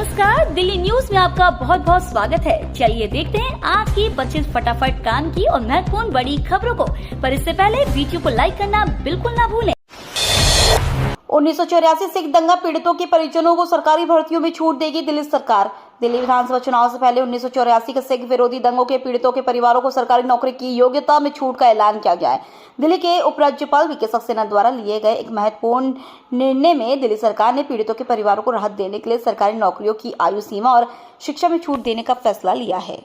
नमस्कार, दिल्ली न्यूज में आपका बहुत बहुत स्वागत है। चलिए देखते हैं आज की 25 फटाफट काम की और महत्वपूर्ण बड़ी खबरों को। पर इससे पहले वीडियो को लाइक करना बिल्कुल ना भूलें। 1984 सिख दंगा पीड़ितों के परिजनों को सरकारी भर्तियों में छूट देगी दिल्ली सरकार। दिल्ली विधानसभा चुनाव से पहले 1984 के सिख विरोधी दंगों के पीड़ितों के परिवारों को सरकारी नौकरी की योग्यता में छूट का ऐलान किया गया है। दिल्ली के उपराज्यपाल वीके सक्सेना द्वारा लिए गए एक महत्वपूर्ण निर्णय में दिल्ली सरकार ने पीड़ितों के परिवारों को राहत देने के लिए सरकारी नौकरियों की आयु सीमा और शिक्षा में छूट देने का फैसला लिया है।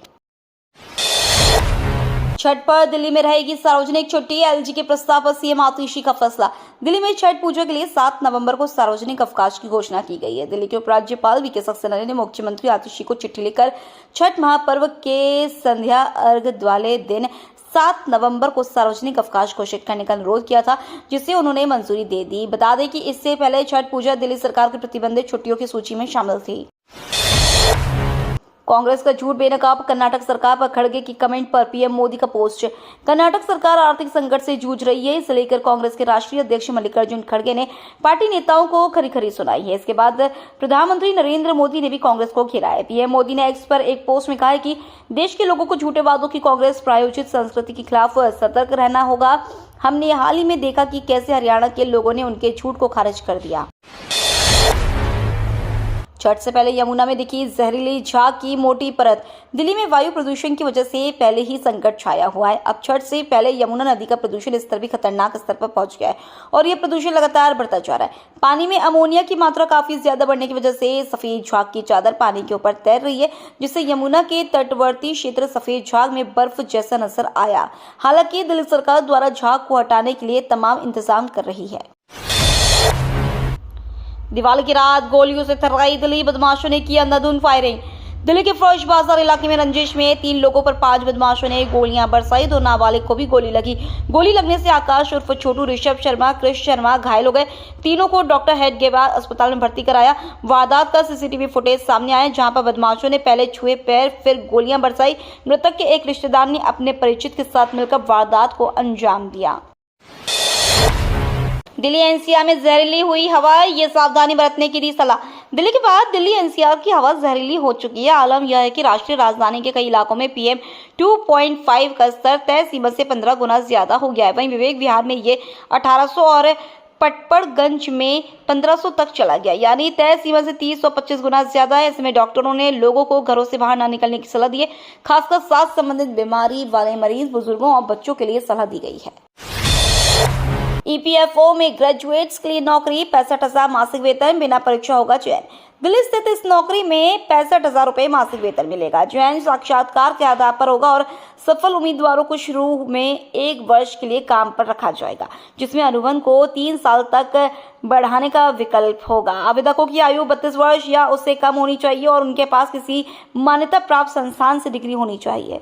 छठ पर दिल्ली में रहेगी सार्वजनिक छुट्टी, एलजी के प्रस्ताव पर सीएम आतिशी का फैसला। दिल्ली में छठ पूजा के लिए 7 नवंबर को सार्वजनिक अवकाश की घोषणा की गई है। दिल्ली के उपराज्यपाल वीके सक्सेना ने मुख्यमंत्री आतिशी को चिट्ठी लिखकर छठ महापर्व के संध्या अर्घ वाले दिन 7 नवंबर को सार्वजनिक अवकाश घोषित करने का अनुरोध किया था, जिसे उन्होंने मंजूरी दे दी। बता दें कि इससे पहले छठ पूजा दिल्ली सरकार की प्रतिबंधित छुट्टियों की सूची में शामिल थी। कांग्रेस का झूठ बेनकाब, कर्नाटक सरकार पर खड़गे की कमेंट पर पीएम मोदी का पोस्ट। कर्नाटक सरकार आर्थिक संकट से जूझ रही है, इसे लेकर कांग्रेस के राष्ट्रीय अध्यक्ष मल्लिकार्जुन खड़गे ने पार्टी नेताओं को खरी सुनाई है। इसके बाद प्रधानमंत्री नरेंद्र मोदी ने भी कांग्रेस को घेरा है। पीएम मोदी ने एक्स पर एक पोस्ट में कहा है कि देश के लोगों को झूठे वादों की कांग्रेस प्रायोजित संस्कृति के खिलाफ सतर्क रहना होगा। हमने हाल ही में देखा कि कैसे हरियाणा के लोगों ने उनके झूठ को खारिज कर दिया। छठ से पहले यमुना में दिखी जहरीली झाग की मोटी परत। दिल्ली में वायु प्रदूषण की वजह से पहले ही संकट छाया हुआ है। अब छठ से पहले यमुना नदी का प्रदूषण स्तर भी खतरनाक स्तर पर पहुंच गया है और ये प्रदूषण लगातार बढ़ता जा रहा है। पानी में अमोनिया की मात्रा काफी ज्यादा बढ़ने की वजह से सफेद झाग की चादर पानी के ऊपर तैर रही है, जिससे यमुना के तटवर्ती क्षेत्र सफेद झाग में बर्फ जैसा नजर आया। हालांकि दिल्ली सरकार द्वारा झाग को हटाने के लिए तमाम इंतजाम कर रही है। दिवाली की रात गोलियों से थर्राई दिल्ली, बदमाशों ने की अंधाधुंध फायरिंग। दिल्ली के फर्श बाजार इलाके में रंजिश में 3 लोगों पर 5 बदमाशों ने गोलियां बरसाई। 2 नाबालिग को भी गोली लगी। गोली लगने से आकाश उर्फ छोटू, ऋषभ शर्मा, कृष शर्मा घायल हो गए। तीनों को डॉक्टर हेडगेवार अस्पताल में भर्ती कराया। वारदात का सीसीटीवी फुटेज सामने आया, जहां पर बदमाशों ने पहले छुए पैर फिर गोलियां बरसाई। मृतक के एक रिश्तेदार ने अपने परिचित के साथ मिलकर वारदात को अंजाम दिया। दिल्ली एनसीआर में जहरीली हुई हवा, ये सावधानी बरतने की दी सलाह। दिल्ली के बाद दिल्ली एनसीआर की हवा जहरीली हो चुकी है। आलम यह है कि राष्ट्रीय राजधानी के कई इलाकों में पीएम 2.5 का स्तर तय सीमा से 15 गुना ज्यादा हो गया है। वहीं विवेक विहार में ये 1800 और पटपड़गंज में 1500 तक चला गया, यानी तय सीमा से 30 और 25 गुना ज्यादा है। इसमें डॉक्टरों ने लोगों को घरों से बाहर न निकलने की सलाह दी है। खासकर सांस संबंधित बीमारी वाले मरीज, बुजुर्गों और बच्चों के लिए सलाह दी गई है। ईपीएफओ में ग्रेजुएट्स के लिए नौकरी, 65,000 मासिक वेतन, बिना परीक्षा होगा चयन। दिल्ली स्थित इस नौकरी में 65,000 रुपए मासिक वेतन मिलेगा। चयन साक्षात्कार के आधार पर होगा और सफल उम्मीदवारों को शुरू में 1 वर्ष के लिए काम पर रखा जाएगा, जिसमें अनुबंध को 3 साल तक बढ़ाने का विकल्प होगा। आवेदकों की आयु 32 वर्ष या उससे कम होनी चाहिए और उनके पास किसी मान्यता प्राप्त संस्थान से डिग्री होनी चाहिए।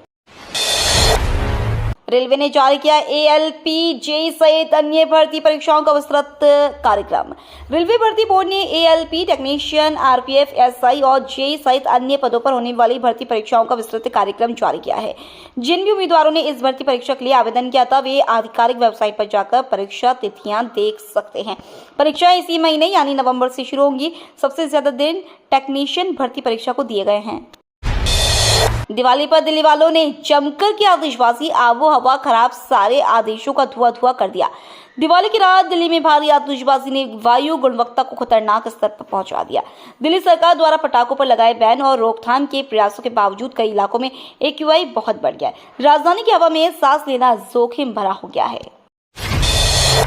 रेलवे ने जारी किया एएलपी, जेई सहित अन्य भर्ती परीक्षाओं का विस्तृत कार्यक्रम। रेलवे भर्ती बोर्ड ने एएलपी, टेक्नीशियन, आरपीएफ, एसआई और जेई सहित अन्य पदों पर होने वाली भर्ती परीक्षाओं का विस्तृत कार्यक्रम जारी किया है। जिन भी उम्मीदवारों ने इस भर्ती परीक्षा के लिए आवेदन किया था, वे आधिकारिक वेबसाइट पर जाकर परीक्षा तिथियां देख सकते हैं। परीक्षाएं इसी महीने यानी नवंबर से शुरू होंगी। सबसे ज्यादा दिन टेक्नीशियन भर्ती परीक्षा को दिए गए हैं। दिवाली पर दिल्ली वालों ने जमकर की आतिशबाजी, आबो हवा खराब, सारे आदेशों का धुआं कर दिया। दिवाली की रात दिल्ली में भारी आतिशबाजी ने वायु गुणवत्ता को खतरनाक स्तर पर पहुंचा दिया। दिल्ली सरकार द्वारा पटाखों पर लगाए बैन और रोकथाम के प्रयासों के बावजूद कई इलाकों में एक्यूआई बहुत बढ़ गया है। राजधानी की हवा में सांस लेना जोखिम भरा हो गया है।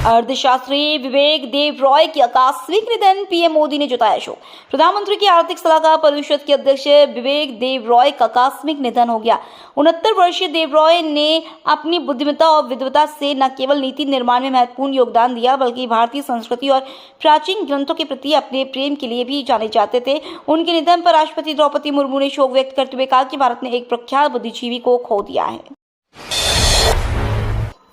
अर्थशास्त्री विवेक देव रॉय की आकस्मिक निधन, पीएम मोदी ने जताया शोक। प्रधानमंत्री की आर्थिक सलाहकार परिषद के अध्यक्ष विवेक देव रॉय का आकस्मिक निधन हो गया। 69 वर्षीय देव रॉय ने अपनी बुद्धिमत्ता और विद्वता से न केवल नीति निर्माण में महत्वपूर्ण योगदान दिया, बल्कि भारतीय संस्कृति और प्राचीन ग्रंथों के प्रति अपने प्रेम के लिए भी जाने जाते थे। उनके निधन पर राष्ट्रपति द्रौपदी मुर्मू ने शोक व्यक्त करते हुए कहा कि भारत ने एक प्रख्यात बुद्धिजीवी को खो दिया है।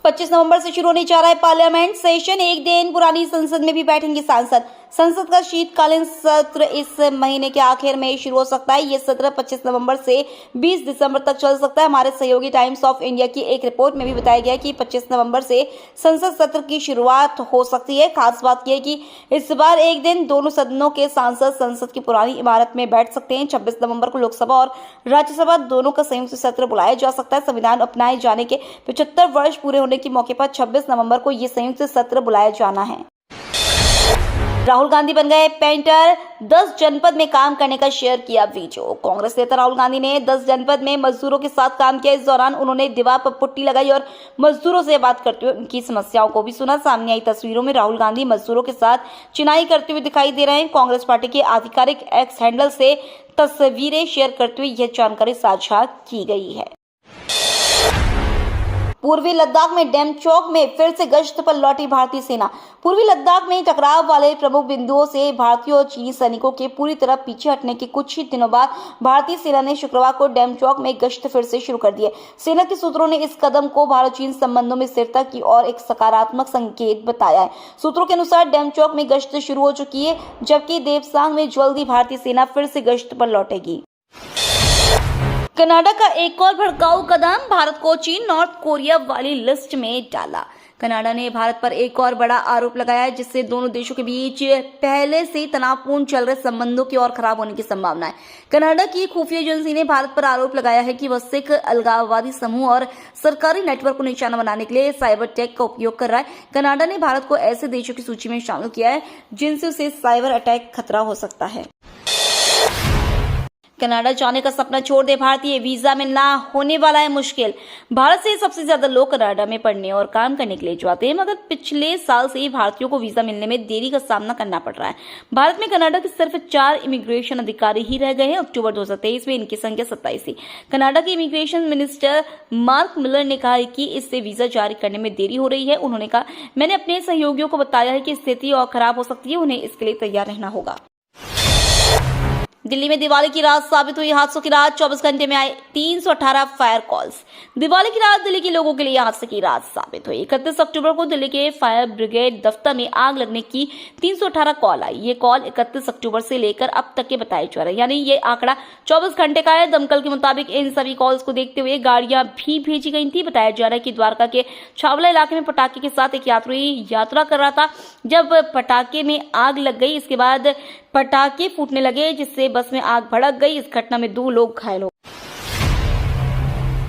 25 नवंबर से शुरू होने जा रहा है पार्लियामेंट सेशन। एक दिन पुरानी संसद में भी बैठेंगे सांसद। संसद का शीतकालीन सत्र इस महीने के आखिर में शुरू हो सकता है। ये सत्र 25 नवंबर से 20 दिसंबर तक चल सकता है। हमारे सहयोगी टाइम्स ऑफ इंडिया की एक रिपोर्ट में भी बताया गया कि 25 नवंबर से संसद सत्र की शुरुआत हो सकती है। खास बात यह है कि इस बार एक दिन दोनों सदनों के सांसद संसद की पुरानी इमारत में बैठ सकते हैं। 26 नवंबर को लोकसभा और राज्यसभा दोनों का संयुक्त सत्र बुलाया जा सकता है। संविधान अपनाए जाने के 75 वर्ष पूरे होने के मौके पर 26 नवंबर को यह संयुक्त सत्र बुलाया जाना है। राहुल गांधी बन गए पेंटर, 10 जनपद में काम करने का शेयर किया वीडियो। कांग्रेस नेता राहुल गांधी ने 10 जनपद में मजदूरों के साथ काम किया। इस दौरान उन्होंने दीवार पर पुट्टी लगाई और मजदूरों से बात करते हुए उनकी समस्याओं को भी सुना। सामने आई तस्वीरों में राहुल गांधी मजदूरों के साथ चिनाई करते हुए दिखाई दे रहे हैं। कांग्रेस पार्टी के आधिकारिक एक्स हैंडल से तस्वीरें शेयर करते हुए यह जानकारी साझा की गई है। पूर्वी लद्दाख में डेमचौक में फिर से गश्त पर लौटी भारतीय सेना। पूर्वी लद्दाख में टकराव वाले प्रमुख बिंदुओं से भारतीय और चीनी सैनिकों के पूरी तरह पीछे हटने के कुछ ही दिनों बाद भारतीय सेना ने शुक्रवार को डेमचौक में गश्त फिर से शुरू कर दी है। सेना के सूत्रों ने इस कदम को भारत चीन संबंधों में स्थिरता की और एक सकारात्मक संकेत बताया है। सूत्रों के अनुसार डेमचौक में गश्त शुरू हो चुकी है, जबकि देवसांग में जल्दी भारतीय सेना फिर से गश्त पर लौटेगी। कनाडा का एक और भड़काऊ कदम, भारत को चीन नॉर्थ कोरिया वाली लिस्ट में डाला। कनाडा ने भारत पर एक और बड़ा आरोप लगाया है, जिससे दोनों देशों के बीच पहले से तनावपूर्ण चल रहे संबंधों की और खराब होने की संभावना है। कनाडा की खुफिया एजेंसी ने भारत पर आरोप लगाया है कि वह सिख अलगाववादी समूह और सरकारी नेटवर्क को निशाना बनाने के लिए साइबर टेक का उपयोग कर रहा है। कनाडा ने भारत को ऐसे देशों की सूची में शामिल किया है जिनसे उसे साइबर अटैक खतरा हो सकता है। कनाडा जाने का सपना छोड़ दे भारतीय, वीजा मिलना होने वाला है मुश्किल। भारत से सबसे ज्यादा लोग कनाडा में पढ़ने और काम करने के लिए जाते हैं, मगर पिछले साल से ही भारतीयों को वीजा मिलने में देरी का सामना करना पड़ रहा है। भारत में कनाडा के सिर्फ 4 इमिग्रेशन अधिकारी ही रह गए हैं। अक्टूबर 2023 में इनकी संख्या 27 थी। कनाडा के इमिग्रेशन मिनिस्टर मार्क मिलर ने कहा कि इससे वीजा जारी करने में देरी हो रही है। उन्होंने कहा, मैंने अपने सहयोगियों को बताया है कि स्थिति और खराब हो सकती है, उन्हें इसके लिए तैयार रहना होगा। दिल्ली में दिवाली की रात साबित हुई हादसों की रात, 24 घंटे में आए 318 फायर कॉल्स। दिवाली की रात दिल्ली के लोगों के लिए हादसे की रात साबित हुई। 31 अक्टूबर को दिल्ली के फायर ब्रिगेड दफ्तर में आग लगने की 318 कॉल आई। ये कॉल 31 अक्टूबर से लेकर अब तक के बताए जा रहे हैं, यानी ये आंकड़ा 24 घंटे का है। दमकल के मुताबिक इन सभी कॉल्स को देखते हुए गाड़ियां भी भेजी गई थी। बताया जा रहा है कि द्वारका के छावला इलाके में पटाखे के साथ एक यात्री यात्रा कर रहा था, जब पटाखे में आग लग गई। इसके बाद पटाखे फूटने लगे, जिससे बस में आग भड़क गई। इस घटना में 2 लोग घायल हो गए।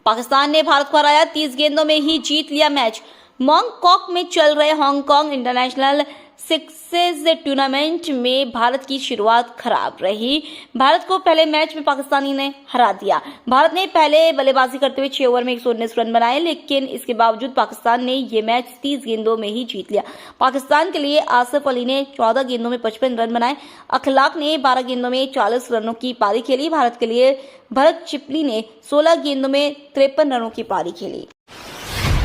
पाकिस्तान ने भारत को हराया, 30 गेंदों में ही जीत लिया मैच। मॉन्गकॉक में चल रहे हांगकांग इंटरनेशनल सिक्सेस टूर्नामेंट में भारत की शुरुआत खराब रही। भारत को पहले मैच में पाकिस्तानी ने हरा दिया। भारत ने पहले बल्लेबाजी करते हुए 6 ओवर में 119 रन बनाए, लेकिन इसके बावजूद पाकिस्तान ने ये मैच 30 गेंदों में ही जीत लिया। पाकिस्तान के लिए आसिफ अली ने 14 गेंदों में 55 रन बनाए। अखलाक ने 12 गेंदों में 40 रनों की पारी खेली। भारत के लिए भरत चिपली ने 16 गेंदों में 53 रनों की पारी खेली।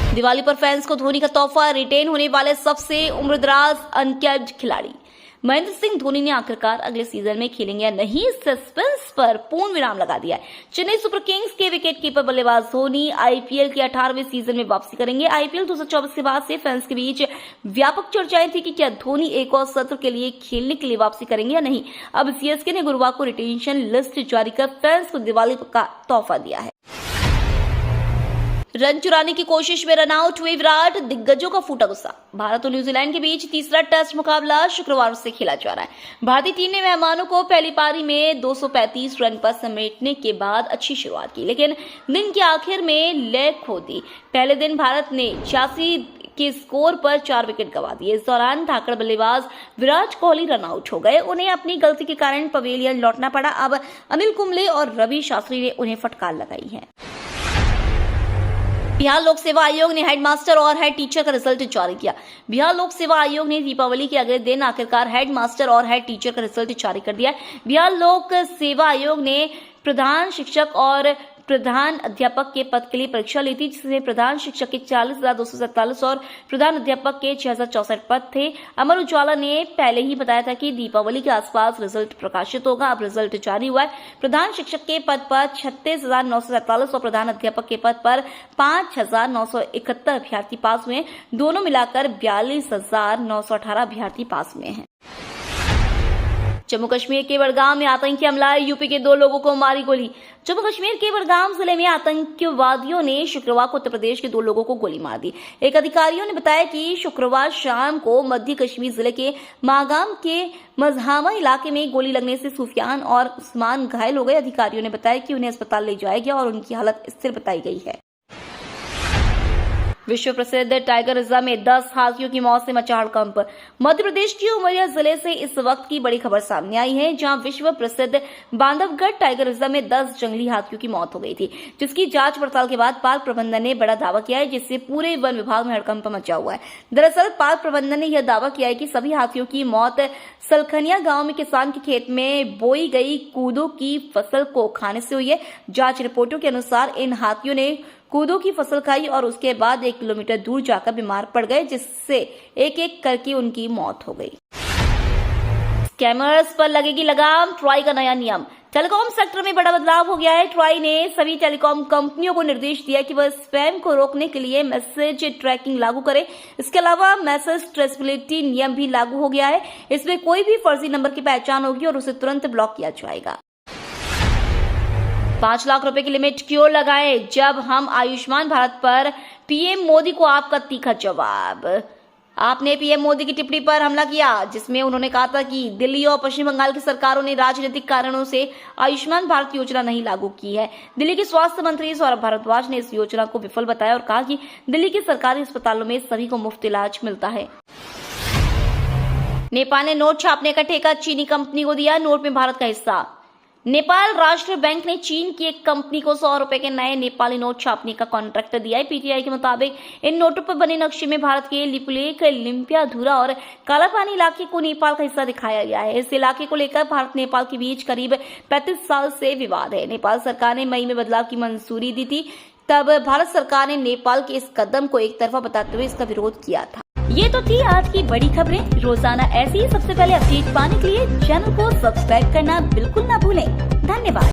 दिवाली पर फैंस को धोनी का तोहफा, रिटेन होने वाले सबसे उम्रदराज अनकैप्ड खिलाड़ी। महेंद्र सिंह धोनी ने आखिरकार अगले सीजन में खेलेंगे या नहीं, सस्पेंस पर पूर्ण विराम लगा दिया है। चेन्नई सुपर किंग्स के विकेटकीपर बल्लेबाज धोनी आईपीएल के 18वें सीजन में वापसी करेंगे। आईपीएल 2024 के बाद से फैंस के बीच व्यापक चर्चाएं थी कि क्या धोनी एक और सत्र के लिए खेलने के लिए वापसी करेंगे या नहीं। अब सीएसके ने गुरुवार को रिटेंशन लिस्ट जारी कर फैंस को दिवाली का तोहफा दिया है। रन चुराने की कोशिश में रन आउट हुए विराट, दिग्गजों का फूटा गुस्सा। भारत और न्यूजीलैंड के बीच तीसरा टेस्ट मुकाबला शुक्रवार से खेला जा रहा है। भारतीय टीम ने मेहमानों को पहली पारी में 235 रन पर समेटने के बाद अच्छी शुरुआत की, लेकिन दिन के आखिर में लेग खो दी। पहले दिन भारत ने 86 के स्कोर पर 4 विकेट गंवा दिए। इस दौरान धाकड़ बल्लेबाज विराट कोहली रन आउट हो गए। उन्हें अपनी गलती के कारण पवेलियन लौटना पड़ा। अब अनिल कुंबले और रवि शास्त्री ने उन्हें फटकार लगाई है। बिहार लोक सेवा आयोग ने हेडमास्टर और हेड टीचर का रिजल्ट जारी किया। बिहार लोक सेवा आयोग ने दीपावली के अगले दिन आखिरकार हेडमास्टर और हेड टीचर का रिजल्ट जारी कर दिया है। बिहार लोक सेवा आयोग ने प्रधान शिक्षक और प्रधान अध्यापक के पद के लिए परीक्षा ली थी, जिसमें प्रधान शिक्षक के 40,247 और प्रधान अध्यापक के 6,064 पद थे। अमर उजाला ने पहले ही बताया था कि दीपावली के आसपास रिजल्ट प्रकाशित होगा। अब रिजल्ट जारी हुआ है। प्रधान शिक्षक के पद पर 36,947 और प्रधान अध्यापक के पद पर 5,971 अभ्यर्थी पास हुए। दोनों मिलाकर 42,918 अभ्यर्थी पास हुए हैं। जम्मू कश्मीर के बड़गाम में आतंकी हमला, यूपी के 2 लोगों को मारी गोली। जम्मू कश्मीर के बड़गाम जिले में आतंकवादियों ने शुक्रवार को उत्तर प्रदेश के 2 लोगों को गोली मार दी। एक अधिकारियों ने बताया कि शुक्रवार शाम को मध्य कश्मीर जिले के मागाम के मजहामा इलाके में गोली लगने से सुफियान और उस्मान घायल हो गए। अधिकारियों ने बताया कि उन्हें अस्पताल ले जाया गया और उनकी हालत स्थिर बताई गई है। विश्व प्रसिद्ध टाइगर रिजर्व में 10 हाथियों की मौत से मचा हड़कंप। मध्य प्रदेश के उमरिया जिले से इस वक्त की बड़ी खबर सामने आई है, जहां विश्व प्रसिद्ध बांधवगढ़ टाइगर रिजर्व में 10 जंगली हाथियों की मौत हो गई थी, जिसकी जांच पड़ताल के बाद पार्क प्रबंधन ने बड़ा दावा किया है, जिससे पूरे वन विभाग में हड़कंप मचा हुआ है। दरअसल पार्क प्रबंधन ने यह दावा किया है कि सभी हाथियों की मौत सलखनिया गांव में किसान के खेत में बोई गई कूदो की फसल को खाने से हुई है। जांच रिपोर्टों के अनुसार इन हाथियों ने कूदो की फसल खाई और उसके बाद 1 किलोमीटर दूर जाकर बीमार पड़ गए, जिससे एक एक करके उनकी मौत हो गई। स्कैमर्स पर लगेगी लगाम, ट्राई का नया नियम। टेलीकॉम सेक्टर में बड़ा बदलाव हो गया है। ट्राई ने सभी टेलीकॉम कंपनियों को निर्देश दिया कि वह स्पैम को रोकने के लिए मैसेज ट्रैकिंग लागू करे। इसके अलावा मैसेज ट्रेसेबिलिटी नियम भी लागू हो गया है। इसमें कोई भी फर्जी नंबर की पहचान होगी और उसे तुरंत ब्लॉक किया जाएगा। 5 लाख रुपए की लिमिट क्यों लगाएं? जब हम आयुष्मान भारत पर पीएम मोदी को आपका तीखा जवाब। आपने पीएम मोदी की टिप्पणी पर हमला किया, जिसमें उन्होंने कहा था कि दिल्ली और पश्चिम बंगाल की सरकारों ने राजनीतिक कारणों से आयुष्मान भारत योजना नहीं लागू की है। दिल्ली के स्वास्थ्य मंत्री सौरभ भारद्वाज ने इस योजना को विफल बताया और कहा कि दिल्ली के सरकारी अस्पतालों में सभी को मुफ्त इलाज मिलता है। नेपाल ने नोट छापने का ठेका चीनी कंपनी को दिया, नोट में भारत का हिस्सा। नेपाल राष्ट्र बैंक ने चीन की एक कंपनी को 100 रुपए के नए नेपाली नोट छापने का कॉन्ट्रैक्ट दिया है। पीटीआई के मुताबिक इन नोटों पर बने नक्शे में भारत के लिपुलेख, लिम्पियाधुरा और कालापानी इलाके को नेपाल का हिस्सा दिखाया गया है। इस इलाके को लेकर भारत नेपाल के बीच करीब 35 साल से विवाद है। नेपाल सरकार ने मई में बदलाव की मंजूरी दी थी, तब भारत सरकार ने नेपाल के इस कदम को एक तरफा बताते हुए इसका विरोध किया था। ये तो थी आज की बड़ी खबरें। रोजाना ऐसी ही सबसे पहले अपडेट पाने के लिए चैनल को सब्सक्राइब करना बिल्कुल ना भूलें। धन्यवाद।